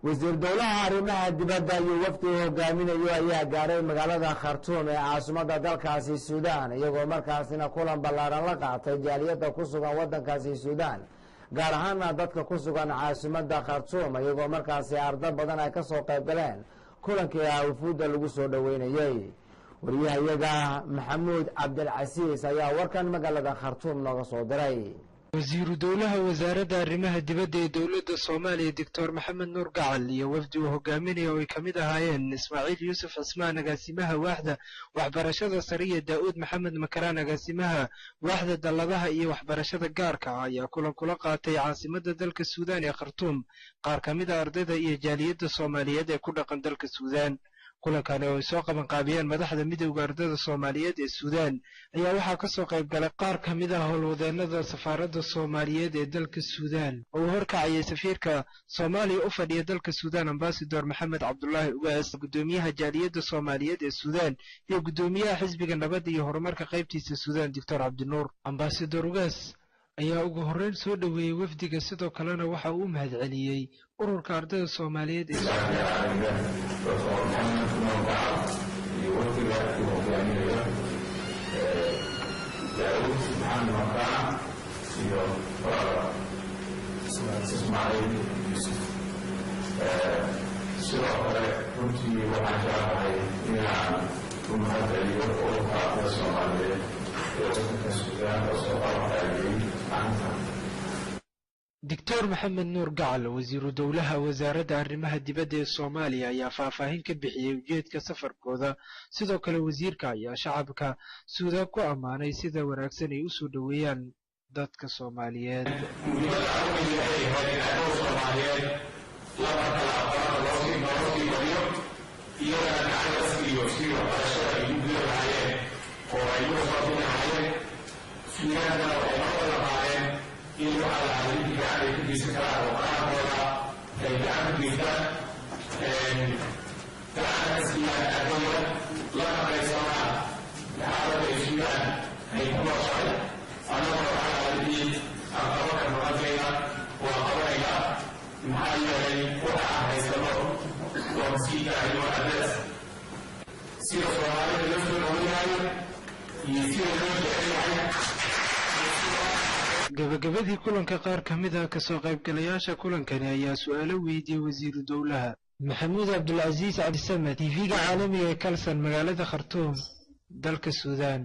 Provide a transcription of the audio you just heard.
wasiir dowlaha arrimaha dibadda iyo wafdiga hogaaminayo ayaa gaaray magaalada Khartoum ee caasimadda dalkaasi Suudaan iyagoo markaasina kulan ballaaran la qaatay jaaliyadda ku sugan waddankaasi Suudaan gaar ahaan dadka ku sugan caasimadda Khartoum iyagoo markaasi arday badan ay ka soo qayb galeen kulankii wufuudda lagu soo dhaweynayay wariyahayaga Maxamuud Cabdilcasiis ayaa warkan magaalada Khartoum nooga soo diray wasiiru dowlaha wasaaradda arrimaha dibadda ee dowladda Soomaaliya Dr. Maxamed Nuur Gacal iyo wafdi uu hogaaminayo ay kamid ahaayeen Ismaaciil Yuusuf Cismaan agaasimaha waaxda waxbarashada sare iyo Daawud Maxamed Makaraan agaasimaha waaxda dalladaha iyo waxbarashada gaarka ah ayaa kulan kula qaatay caasimadda dalka Suudaan ee Khartoum qaar kamid ah ardayda iyo jaaliyadda Soomaaliyeed ee ku dhaqan dalka Suudaan kulankan oo ay soo qaban qaabiyeen madaxda midowga ardayda Soomaaliyeed ee Suudaan ayaa waxaa ka soo qayb galay qaar kamid ah howlwadeenada safaaradda Soomaaliyeed ee dalka Suudaan oo horkacayay safiirka Soomaaliya u fadhiya dalka Suudaan Ambassador Maxamed Cabdullaahi Ugaas gudoomiyaha jaaliyadda Soomaaliyeed ee Suudaan iyo gudoomiyaha xisbiga nabadda iyo horumarka qaybtiisa Suudaan Dr. Cabdinuur Ambassador Ugaas ayaa ugu horreyn soo dhaweeyay wafdiga sidoo kalena waxa uu mahadceliyay ururka ardayda Soomaaliyeed ee Dr. Maxamed Nuur Gacal wasiiru dowlaha wasaaradda arrimaha dibadda ee Soomaaliya ayaa faahfaahin ka bixiyay ujeedka safarkooda sidoo kale wasiirka ayaa shacabka Suudaan ku amaanay sida wanaagsan ay u soo dhaweeyaan dadka Soomaaliyeed gabagabadii kulanka qaar kamid ah ka soo qaybgalayaasha kulankani ayaa su'aalo weydiiyay wasiiru dowlaha Maxamuud Cabdilcasiis Cabdisamed TV-ga caalamiga ee Kalsan magaalada Khartoum dalka Suudaan